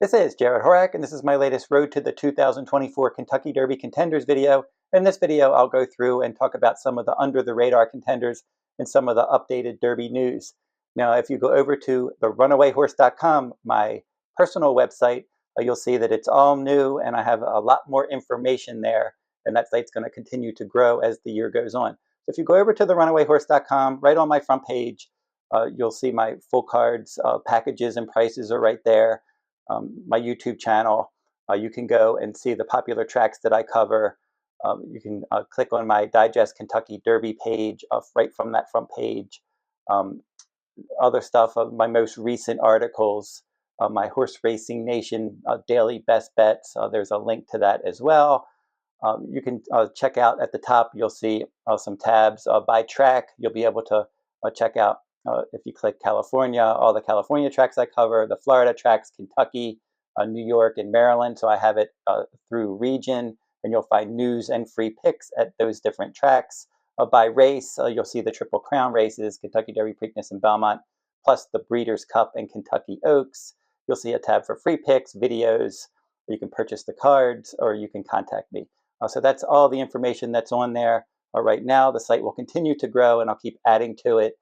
This is Jarrod Horak, and this is my latest Road to the 2024 Kentucky Derby Contenders video. In this video, I'll go through and talk about some of the under-the-radar contenders and some of the updated Derby news. Now, if you go over to therunawayhorse.com, my personal website, you'll see that it's all new, and I have a lot more information there, and that site's going to continue to grow as the year goes on. So if you go over to therunawayhorse.com, right on my front page, you'll see my full cards, packages, and prices are right there. My YouTube channel. You can go and see the popular tracks that I cover. You can click on my Digest Kentucky Derby page right from that front page. Other stuff, my most recent articles, my Horse Racing Nation daily best bets. There's a link to that as well. You can check out at the top, you'll see some tabs by track. You'll be able to check out, if you click California, all the California tracks I cover, the Florida tracks, Kentucky, New York, and Maryland. So I have it through region, and you'll find news and free picks at those different tracks. By race, you'll see the Triple Crown races, Kentucky Derby, Preakness, and Belmont, plus the Breeders' Cup and Kentucky Oaks. You'll see a tab for free picks, videos. You can purchase the cards, or you can contact me. So that's all the information that's on there right now. The site will continue to grow, and I'll keep adding to it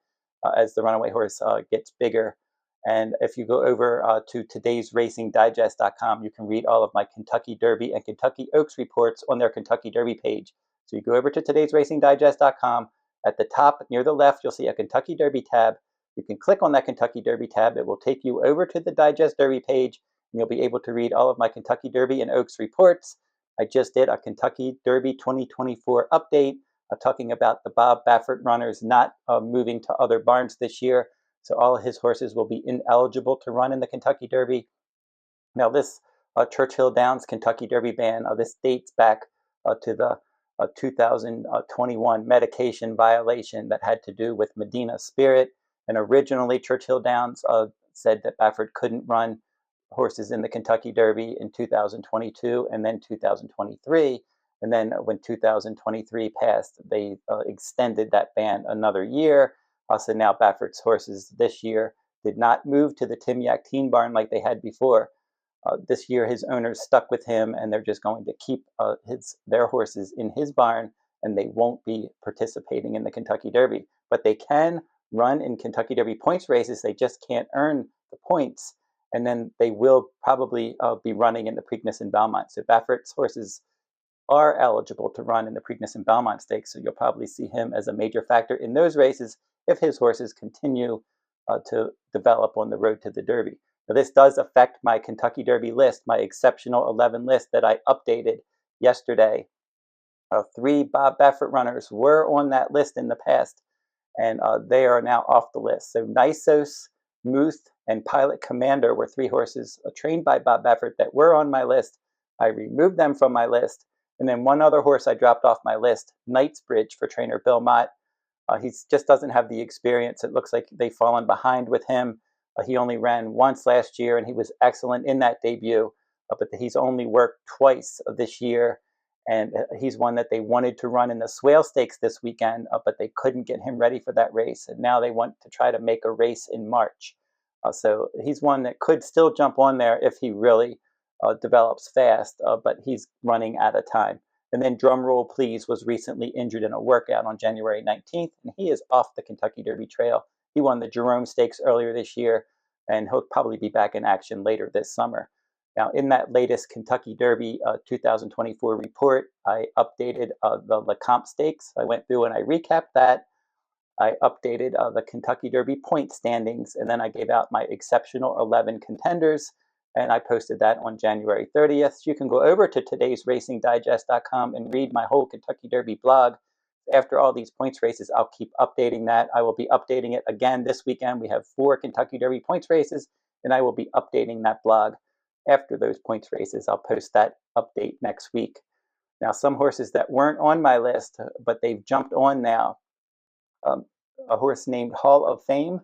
as the Runaway Horse gets bigger. And if you go over to todaysracingdigest.com, you can read all of my Kentucky Derby and Kentucky Oaks reports on their Kentucky Derby page. So you go over to todaysracingdigest.com. At the top near the left, you'll see a Kentucky Derby tab. You can click on that Kentucky Derby tab. It will take you over to the Digest Derby page, and you'll be able to read all of my Kentucky Derby and Oaks reports. I just did a Kentucky Derby 2024 update, talking about the Bob Baffert runners not moving to other barns this year. So all of his horses will be ineligible to run in the Kentucky Derby. Now this Churchill Downs Kentucky Derby ban, this dates back to the 2021 medication violation that had to do with Medina Spirit. And originally Churchill Downs said that Baffert couldn't run horses in the Kentucky Derby in 2022 and then 2023. And then when 2023 passed, they extended that ban another year. So now Baffert's horses this year did not move to the Tim Yak Teen Barn like they had before. This year, his owners stuck with him, and they're just going to keep their horses in his barn, and they won't be participating in the Kentucky Derby. But they can run in Kentucky Derby points races. They just can't earn the points, and then they will probably be running in the Preakness and Belmont. So Baffert's horses are eligible to run in the Preakness and Belmont Stakes, so you'll probably see him as a major factor in those races if his horses continue to develop on the road to the Derby. Now, this does affect my Kentucky Derby list, my exceptional 11 list that I updated yesterday. 3 Bob Baffert runners were on that list in the past, and they are now off the list. So Nisos, Muth, and Pilot Commander were 3 horses trained by Bob Baffert that were on my list. I removed them from my list. And then one other horse I dropped off my list, Knightsbridge, for trainer Bill Mott. He just doesn't have the experience. It looks like they've fallen behind with him. He only ran once last year, and he was excellent in that debut. But he's only worked twice this year. And he's one that they wanted to run in the Swale Stakes this weekend, but they couldn't get him ready for that race. And now they want to try to make a race in March. So he's one that could still jump on there if he really develops fast, but he's running out of time. And then Drumroll Please was recently injured in a workout on January 19th, and he is off the Kentucky Derby trail. He won the Jerome Stakes earlier this year, and he'll probably be back in action later this summer. Now, in that latest Kentucky Derby 2024 report, I updated the Lecomte Stakes. I went through and I recapped that. I updated the Kentucky Derby point standings, and then I gave out my exceptional 11 contenders, and I posted that on January 30th. You can go over to todaysracingdigest.com and read my whole Kentucky Derby blog. After all these points races, I'll keep updating that. I will be updating it again this weekend. We have 4 Kentucky Derby points races, and I will be updating that blog after those points races. I'll post that update next week. Now, some horses that weren't on my list, but they've jumped on now. A horse named Hall of Fame.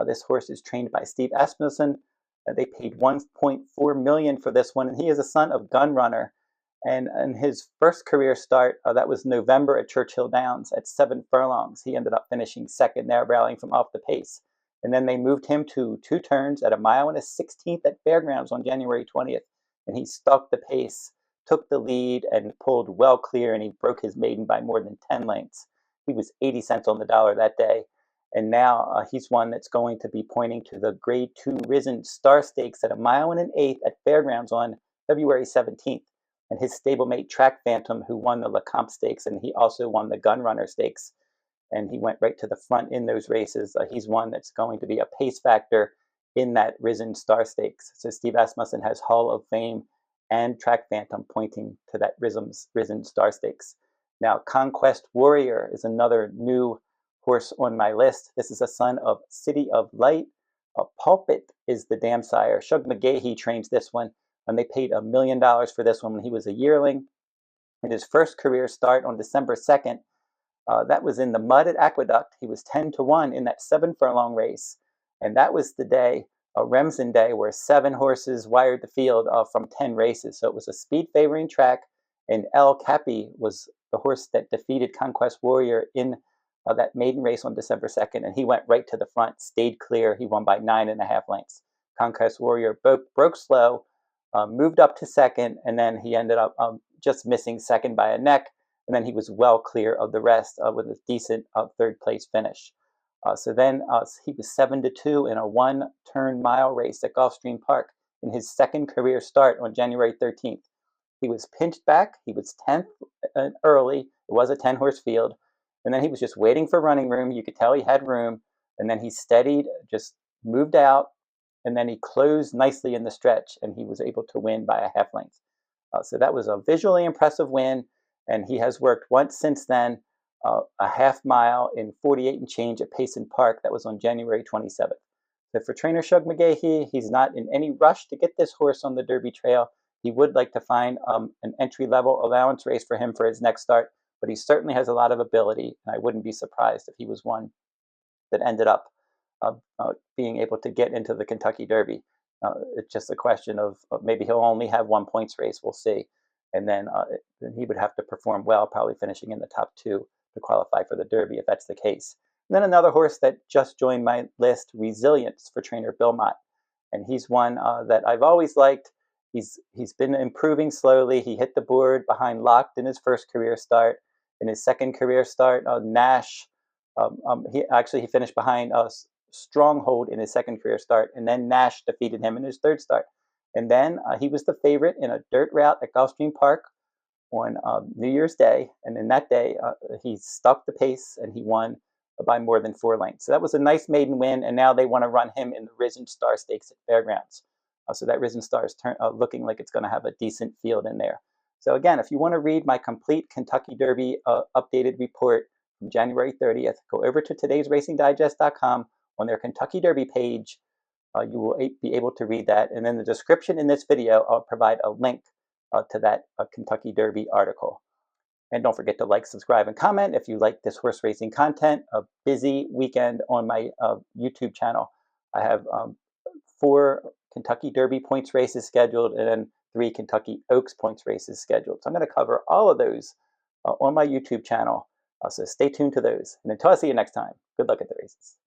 This horse is trained by Steve Asmussen. They paid $1.4 million for this one, and he is a son of Gun Runner. And in his first career start, that was November at Churchill Downs at 7 furlongs. He ended up finishing second there, rallying from off the pace. And then they moved him to 2 turns at a mile and a 16th at Fairgrounds on January 20th. And he stalked the pace, took the lead, and pulled well clear, and he broke his maiden by more than 10 lengths. He was 80 cents on the dollar that day. And now he's one that's going to be pointing to the Grade 2 Risen Star Stakes at a mile and an eighth at Fairgrounds on February 17th. And his stablemate Track Phantom, who won the LeCompte Stakes, and he also won the Gunrunner Stakes, and he went right to the front in those races. He's one that's going to be a pace factor in that Risen Star Stakes. So Steve Asmussen has Hall of Fame and Track Phantom pointing to that Risen Star Stakes. Now, Conquest Warrior is another new horse on my list. This is a son of City of Light. Pulpit is the dam sire. Shug McGahee trains this one, and they paid $1 million for this one when he was a yearling. In his first career start on December 2nd, that was in the mud at Aqueduct. He was 10-1 in that 7 furlong race. And that was the day, a Remsen day, where 7 horses wired the field from 10 races. So it was a speed favoring track. And El Capi was the horse that defeated Conquest Warrior in that maiden race on December 2nd. And he went right to the front, stayed clear. He won by 9.5 lengths. Conquest Warrior broke slow, moved up to second, and then he ended up just missing second by a neck. And then he was well clear of the rest with a decent third place finish. So then he was 7-2 in a 1-turn mile race at Gulfstream Park in his second career start on January 13th. He was pinched back. He was 10th early. It was a 10-horse field. And then he was just waiting for running room. You could tell he had room. And then he steadied, just moved out. And then he closed nicely in the stretch, and he was able to win by a half length. So that was a visually impressive win. And he has worked once since then, a half mile in 48 and change at Payson Park. That was on January 27th. So for trainer Shug McGahee, he's not in any rush to get this horse on the Derby Trail. He would like to find an entry-level allowance race for him for his next start, but he certainly has a lot of ability, and I wouldn't be surprised if he was one that ended up being able to get into the Kentucky Derby. It's just a question of maybe he'll only have 1 points race. We'll see. And then he would have to perform well, probably finishing in the top 2 to qualify for the Derby if that's the case. And then another horse that just joined my list, Resilience, for trainer Bill Mott. And he's one that I've always liked. He's been improving slowly. He hit the board behind Locked in his first career start. In his second career start, Nash, he finished behind Stronghold in his second career start, and then Nash defeated him in his third start. And then he was the favorite in a dirt route at Gulfstream Park on New Year's Day. And in that day, he stuck the pace and he won by more than 4 lengths. So that was a nice maiden win. And now they want to run him in the Risen Star Stakes at Fairgrounds. So that Risen Star is looking like it's going to have a decent field in there. So again, if you want to read my complete Kentucky Derby updated report from January 30th, go over to todaysracingdigest.com. On their Kentucky Derby page, you will be able to read that. And in the description in this video, I'll provide a link to that Kentucky Derby article. And don't forget to like, subscribe, and comment if you like this horse racing content. A busy weekend on my YouTube channel. I have 4 Kentucky Derby points races scheduled and then 3 Kentucky Oaks points races scheduled. So I'm going to cover all of those on my YouTube channel. So stay tuned to those. And until I see you next time, good luck at the races.